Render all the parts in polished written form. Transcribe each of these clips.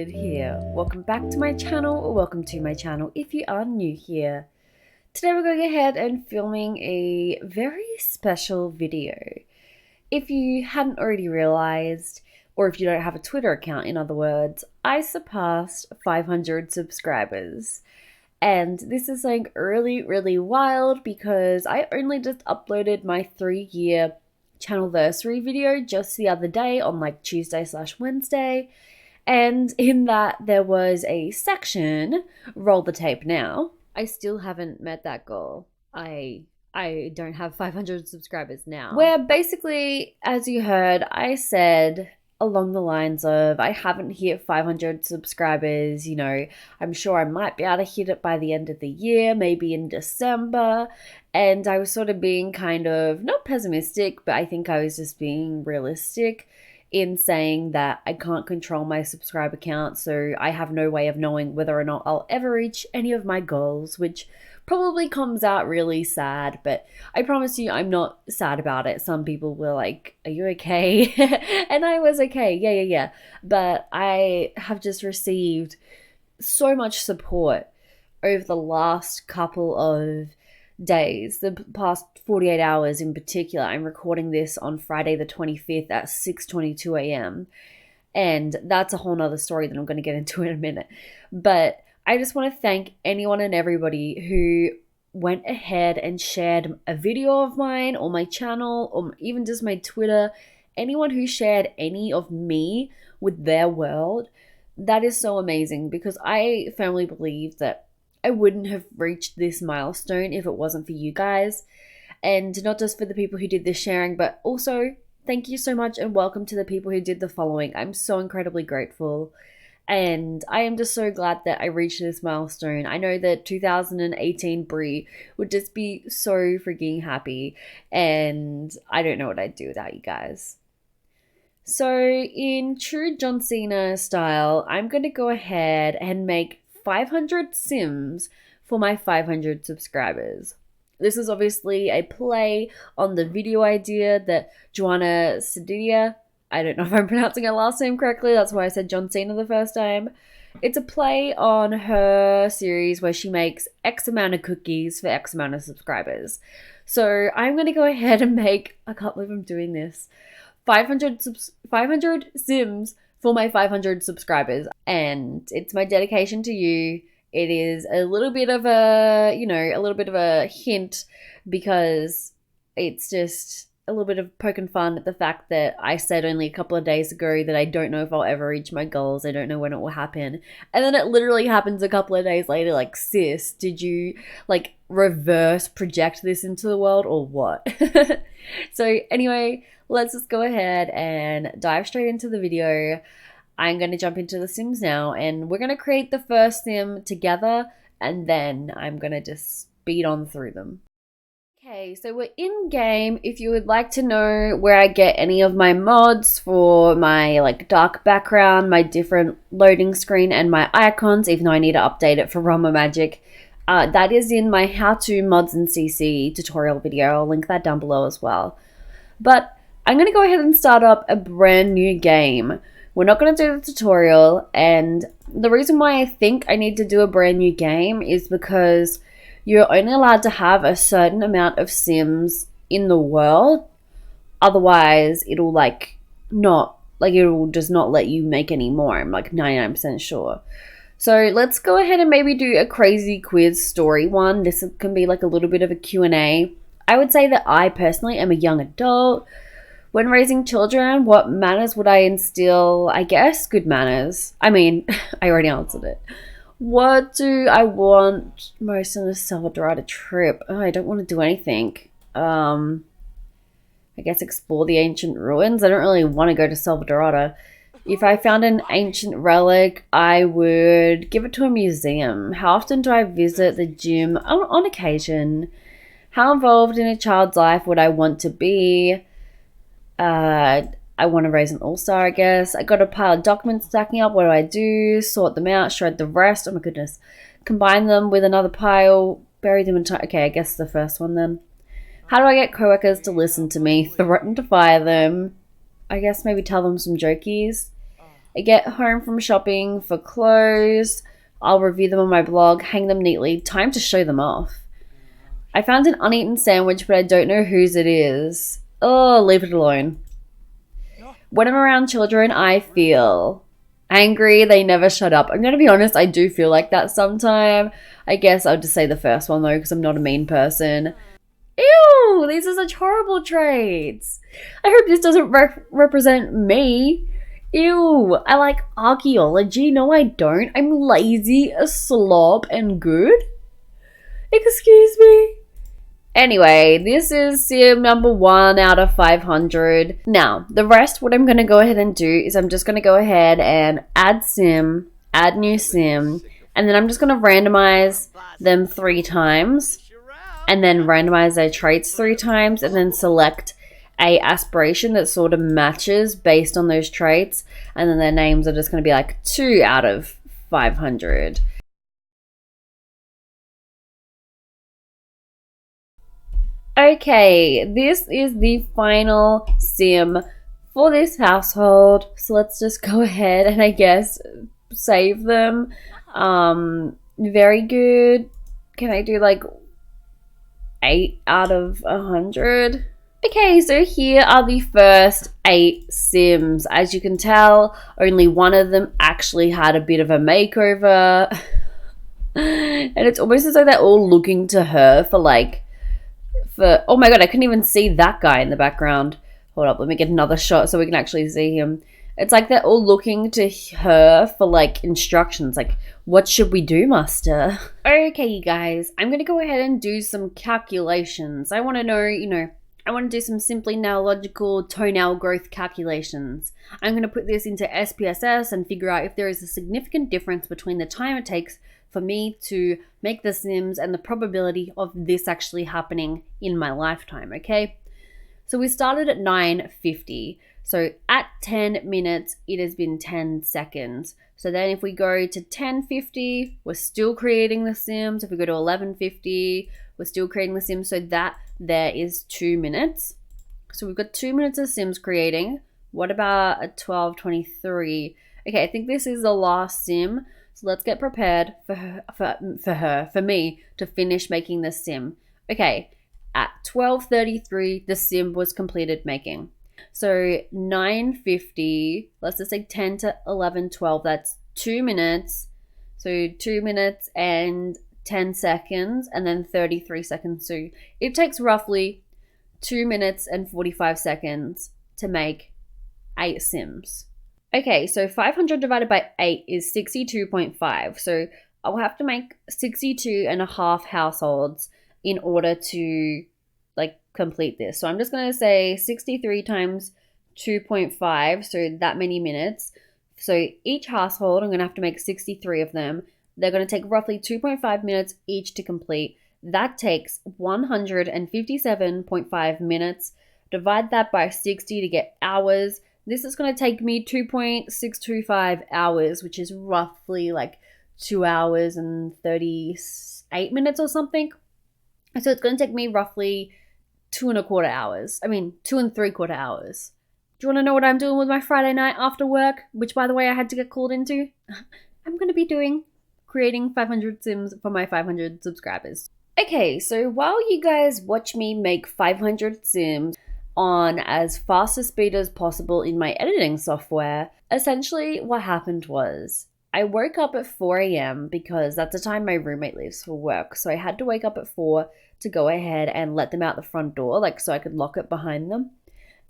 Simulated here. Welcome back to my channel, or welcome to my channel if you are new here. Today we're going ahead and filming a very special video. If you hadn't already realized, or if you don't have a Twitter account, in other words, I surpassed 500 subscribers. And this is like really wild because I only just uploaded my 3-year channelversary video just the other day on like Tuesday/Wednesday. And in that there was a section, roll the tape now. I still haven't met that goal. I don't have 500 subscribers now. Where basically, as you heard, I said along the lines of, I haven't hit 500 subscribers, you know, I'm sure I might be able to hit it by the end of the year, maybe in December. And I was sort of being kind of, not pessimistic, but I think I was just being realistic in saying that I can't control my subscriber count, so I have no way of knowing whether or not I'll ever reach any of my goals, which probably comes out really sad, but I promise you I'm not sad about it. Some people were like, are you okay? And I was okay, yeah. But I have just received so much support over the last couple of days, the past 48 hours in particular. I'm recording this on Friday the 25th at 6:22 a.m. and that's a whole nother story that I'm going to get into in a minute. But I just want to thank anyone and everybody who went ahead and shared a video of mine or my channel or even just my Twitter. Anyone who shared any of me with their world, that is so amazing, because I firmly believe that I wouldn't have reached this milestone if it wasn't for you guys. And not just for the people who did this sharing, but also thank you so much and welcome to the people who did the following. I'm so incredibly grateful. And I am just so glad that I reached this milestone. I know that 2018 Bree would just be so freaking happy. And I don't know what I'd do without you guys. So in true John Cena style, I'm going to go ahead and make 500 Sims for my 500 subscribers. This is obviously a play on the video idea that Joana Ceddia, I don't know if I'm pronouncing her last name correctly, that's why I said John Cena the first time. It's a play on her series where she makes X amount of cookies for X amount of subscribers. So I'm going to go ahead and make, I can't believe I'm doing this, 500 Sims for my 500 subscribers. And it's my dedication to you. It is a little bit of a, a little bit of a hint, because it's just a little bit of poking fun at the fact that I said only a couple of days ago that I don't know if I'll ever reach my goals. I don't know when it will happen. And then it literally happens a couple of days later. Like, sis, did you like reverse project this into the world or what? So anyway, let's just go ahead and dive straight into the video. I'm going to jump into The Sims now, and we're going to create the first sim together, and then I'm going to just speed on through them. Okay, so we're in game. If you would like to know where I get any of my mods for my like dark background, my different loading screen, and my icons, even though I need to update it for Roma Magic, that is in my how to mods and CC tutorial video. I'll link that down below as well. But I'm going to go ahead and start up a brand new game. We're not going to do the tutorial, and the reason why I think I need to do a brand new game is because you're only allowed to have a certain amount of Sims in the world. Otherwise, it'll it'll just not let you make any more. I'm like 99% sure. So let's go ahead and maybe do a crazy quiz story one. This can be like a little bit of a Q&A. I would say that I personally am a young adult. When raising children, what manners would I instill? I guess good manners. I mean, I already answered it. What do I want most on a Salvadorada trip? Oh, I don't want to do anything. I guess explore the ancient ruins. I don't really want to go to Salvadorada. If I found an ancient relic, I would give it to a museum. How often do I visit the gym? On occasion. How involved in a child's life would I want to be? I want to raise an all-star, I guess. I got a pile of documents stacking up. What do? Sort them out, shred the rest. Oh my goodness. Combine them with another pile, bury them in time. Okay, I guess the first one then. How do I get coworkers to listen to me? Threaten to fire them. I guess maybe tell them some jokies. I get home from shopping for clothes. I'll review them on my blog, hang them neatly. Time to show them off. I found an uneaten sandwich, but I don't know whose it is. Oh, leave it alone. When I'm around children, I feel angry. They never shut up. I'm going to be honest, I do feel like that sometimes. I guess I'll just say the first one, though, because I'm not a mean person. Ew, these are such horrible traits. I hope this doesn't represent me. Ew, I like archaeology. No, I don't. I'm lazy, a slob, and good. Excuse me. Anyway, this is sim number 1 out of 500. Now, the rest, what I'm going to go ahead and do is I'm just going to go ahead and add sim, add new sim, and then I'm just going to randomize them 3 times, and then randomize their traits 3 times, and then select a aspiration that sort of matches based on those traits, and then their names are just going to be like 2 out of 500. Okay, this is the final sim for this household. So let's just go ahead and I guess save them. Very good. Can I do like 8 out of 100? Okay, so here are the first 8 sims. As you can tell, only one of them actually had a bit of a makeover. And it's almost as though they're all looking to her for like, oh my god, I couldn't even see that guy in the background. Hold up, let me get another shot so we can actually see him. It's like they're all looking to her for like instructions, like, what should we do, master? Okay, you guys, I'm gonna go ahead and do some calculations. I want to know, I want to do some simply neurological toenail growth calculations. I'm going to put this into SPSS and figure out if there is a significant difference between the time it takes for me to make the sims and the probability of this actually happening in my lifetime, okay? So we started at 9:50. So at 10 minutes, it has been 10 seconds. So then if we go to 10:50, we're still creating the sims. If we go to 11:50, we're still creating the sims. So that there is 2 minutes. So we've got 2 minutes of sims creating. What about at 12:23? Okay, I think this is the last sim. So let's get prepared for me to finish making this sim. Okay, at 12:33, the sim was completed making. So 9:50, let's just say 10 to 11, 12, that's 2 minutes. So 2 minutes and 10 seconds and then 33 seconds. So it takes roughly 2 minutes and 45 seconds to make 8 sims. Okay, so 500 divided by 8 is 62.5. So I'll have to make 62 and a half households in order to like complete this. So I'm just going to say 63 times 2.5, so that many minutes. So each household, I'm going to have to make 63 of them. They're going to take roughly 2.5 minutes each to complete. That takes 157.5 minutes. Divide that by 60 to get hours. This is going to take me 2.625 hours, which is roughly like 2 hours and 38 minutes or something. So it's going to take me roughly 2.25 hours. 2.75 hours. Do you want to know what I'm doing with my Friday night after work? Which, by the way, I had to get called into. I'm going to be creating 500 sims for my 500 subscribers. Okay, so while you guys watch me make 500 sims on as fast a speed as possible in my editing software, essentially what happened was I woke up at 4 a.m. because that's the time my roommate leaves for work. So I had to wake up at 4 to go ahead and let them out the front door, like so I could lock it behind them.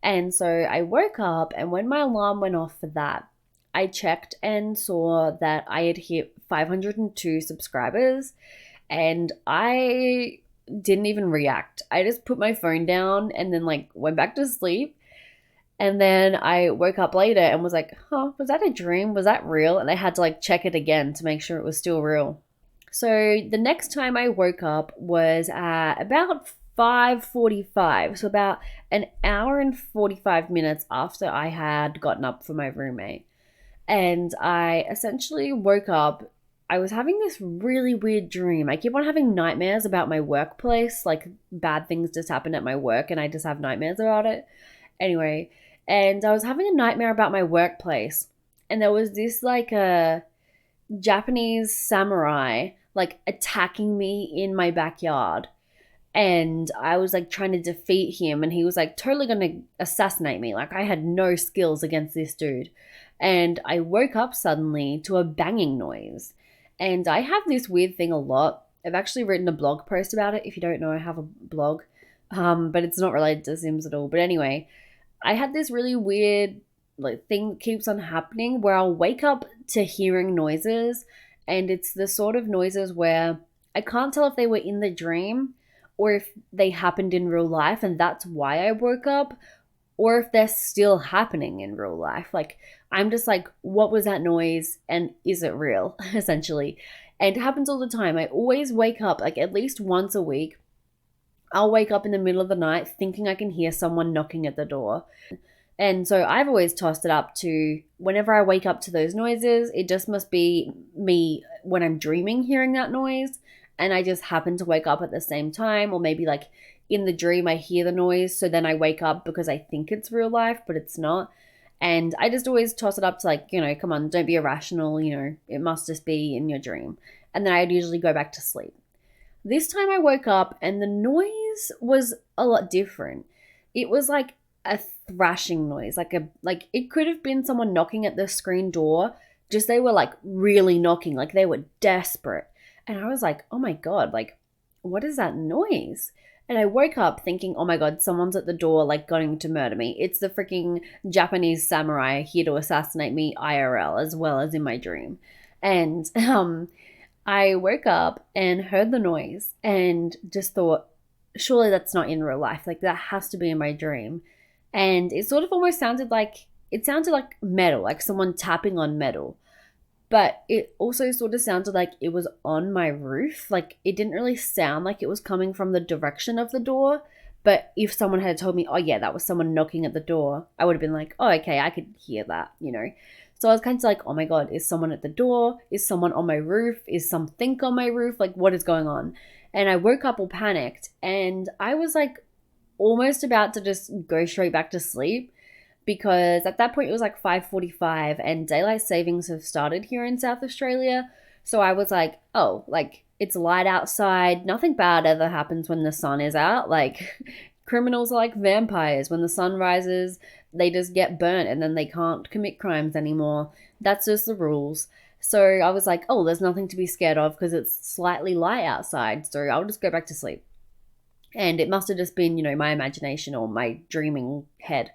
And so I woke up, and when my alarm went off for that, I checked and saw that I had hit 502 subscribers, and I didn't even react. I just put my phone down and then like went back to sleep. And then I woke up later and was like, was that a dream? Was that real? And I had to like check it again to make sure it was still real. So the next time I woke up was at about 5:45. So about an hour and 45 minutes after I had gotten up for my roommate. And I essentially woke up. I was having this really weird dream. I keep on having nightmares about my workplace. Like bad things just happen at my work and I just have nightmares about it. Anyway, and I was having a nightmare about my workplace. and there was this like a Japanese samurai like attacking me in my backyard, and I was like trying to defeat him, and he was like totally gonna assassinate me. Like I had no skills against this dude. And I woke up suddenly to a banging noise. And I have this weird thing a lot. I've actually written a blog post about it. If you don't know, I have a blog. But it's not related to Sims at all. But anyway, I had this really weird like thing that keeps on happening where I'll wake up to hearing noises, and it's the sort of noises where I can't tell if they were in the dream or if they happened in real life and that's why I woke up, or if they're still happening in real life. Like I'm just like, what was that noise and is it real? Essentially. And it happens all the time. I always wake up like at least once a week. I'll wake up in the middle of the night thinking I can hear someone knocking at the door. And so I've always tossed it up to whenever I wake up to those noises, it just must be me when I'm dreaming hearing that noise. And I just happen to wake up at the same time, or maybe like in the dream I hear the noise. So then I wake up because I think it's real life, but it's not. And I just always toss it up to like, come on, don't be irrational, it must just be in your dream. And then I'd usually go back to sleep. This time I woke up and the noise was a lot different. It was like a thrashing noise, like it could have been someone knocking at the screen door, just they were like really knocking, like they were desperate. And I was like, oh my God, like what is that noise? And I woke up thinking, oh my God, someone's at the door, like going to murder me. It's the freaking Japanese samurai here to assassinate me IRL as well as in my dream. And I woke up and heard the noise and just thought, surely that's not in real life. Like that has to be in my dream. And it sort of almost sounded like metal, like someone tapping on metal. But it also sort of sounded like it was on my roof. Like it didn't really sound like it was coming from the direction of the door. But if someone had told me, oh yeah, that was someone knocking at the door, I would have been like, oh, okay, I could hear that. So I was kind of like, oh my God, is someone at the door? Is someone on my roof? Is something on my roof? Like, what is going on? And I woke up all panicked, and I was like almost about to just go straight back to sleep, because at that point it was like 5:45 and daylight savings have started here in South Australia. So I was like, oh, like it's light outside. Nothing bad ever happens when the sun is out. Like criminals are like vampires. When the sun rises, they just get burnt and then they can't commit crimes anymore. That's just the rules. So I was like, oh, there's nothing to be scared of because it's slightly light outside. So I'll just go back to sleep. And it must have just been, my imagination or my dreaming head.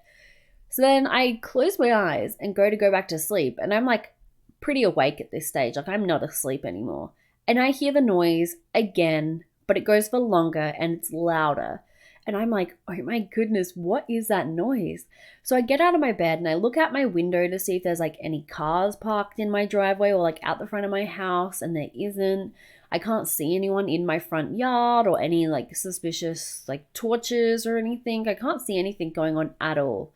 So then I close my eyes and go back to sleep. And I'm like pretty awake at this stage. Like I'm not asleep anymore. And I hear the noise again, but it goes for longer and it's louder. And I'm like, oh my goodness, what is that noise? So I get out of my bed and I look out my window to see if there's like any cars parked in my driveway or like out the front of my house, and there isn't. I can't see anyone in my front yard or any like suspicious like torches or anything. I can't see anything going on at all.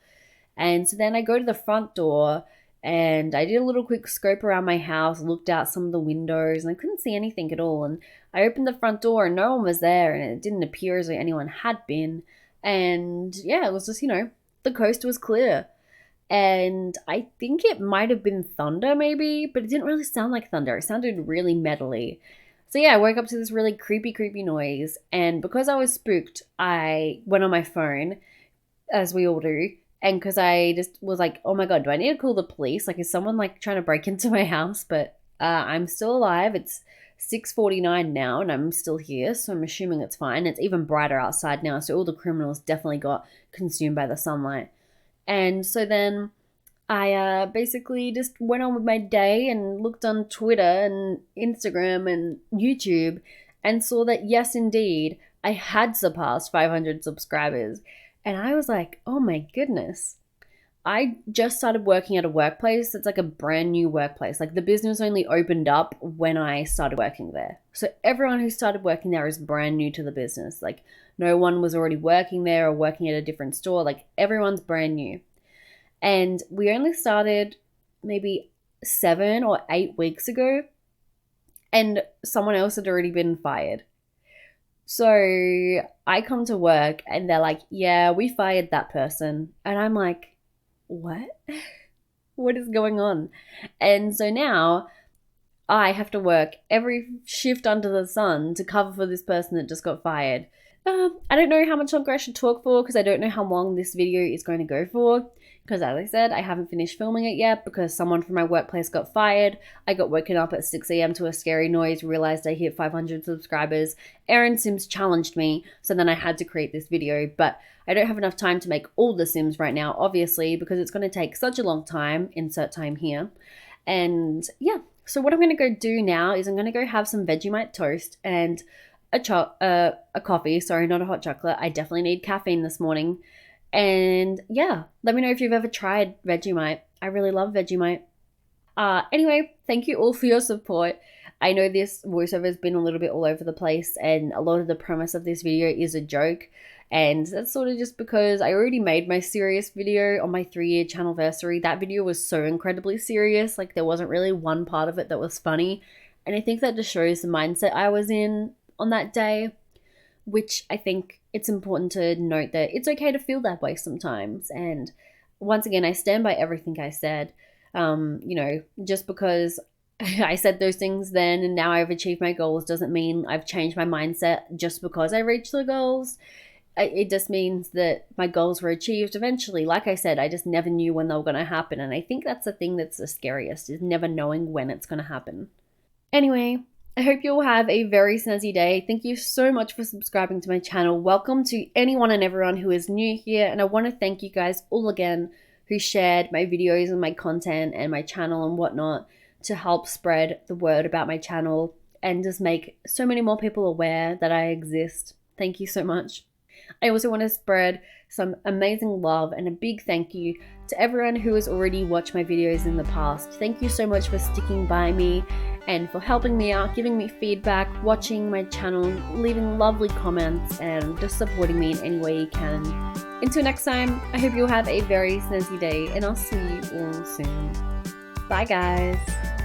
And so then I go to the front door and I did a little quick scope around my house, looked out some of the windows, and I couldn't see anything at all. And I opened the front door and no one was there, and it didn't appear as though anyone had been. And yeah, it was just, the coast was clear. And I think it might have been thunder maybe, but it didn't really sound like thunder. It sounded really metally. So yeah, I woke up to this really creepy noise. And because I was spooked, I went on my phone, as we all do. And because I just was like, oh my God, do I need to call the police? Like, is someone like trying to break into my house? But I'm still alive. It's 6:49 now and I'm still here. So I'm assuming it's fine. It's even brighter outside now. So all the criminals definitely got consumed by the sunlight. And so then I basically just went on with my day and looked on Twitter and Instagram and YouTube and saw that, yes, indeed, I had surpassed 500 subscribers. And I was like, oh my goodness. I just started working at a workplace. It's like a brand new workplace. Like the business only opened up when I started working there. So everyone who started working there is brand new to the business. Like no one was already working there or working at a different store. Like everyone's brand new. And we only started maybe 7 or 8 weeks ago. And someone else had already been fired. So I come to work and they're like, yeah, we fired that person. And I'm like, what? What is going on? And so now I have to work every shift under the sun to cover for this person that just got fired. I don't know how much longer I should talk for because I don't know how long this video is going to go for. Because as I said, I haven't finished filming it yet because someone from my workplace got fired. I got woken up at 6 a.m. to a scary noise, realized I hit 500 subscribers. Aaron Sims challenged me, so then I had to create this video. But I don't have enough time to make all the Sims right now, obviously, because it's going to take such a long time. Insert time here. And yeah, so what I'm going to go do now is I'm going to go have some Vegemite toast and a coffee. Sorry, not a hot chocolate. I definitely need caffeine this morning. And yeah, let me know if you've ever tried Vegemite. I really love Vegemite. Anyway, thank you all for your support. I know this voiceover has been a little bit all over the place and a lot of the premise of this video is a joke. And that's sort of just because I already made my serious video on my 3-year channelversary. That video was so incredibly serious. Like there wasn't really one part of it that was funny. And I think that just shows the mindset I was in on that day, which I think it's important to note that it's okay to feel that way sometimes. And once again, I stand by everything I said. Just because I said those things then and now I've achieved my goals doesn't mean I've changed my mindset just because I reached the goals. It just means that my goals were achieved eventually. Like I said, I just never knew when they were going to happen. And I think that's the thing that's the scariest, is never knowing when it's going to happen. Anyway, I hope you all have a very snazzy day. Thank you so much for subscribing to my channel. Welcome to anyone and everyone who is new here. And I want to thank you guys all again who shared my videos and my content and my channel and whatnot to help spread the word about my channel and just make so many more people aware that I exist. Thank you so much. I also want to spread some amazing love and a big thank you to everyone who has already watched my videos in the past. Thank you so much for sticking by me and for helping me out, giving me feedback, watching my channel, leaving lovely comments, and just supporting me in any way you can. Until next time, I hope you'll have a very snazzy day, and I'll see you all soon. Bye guys!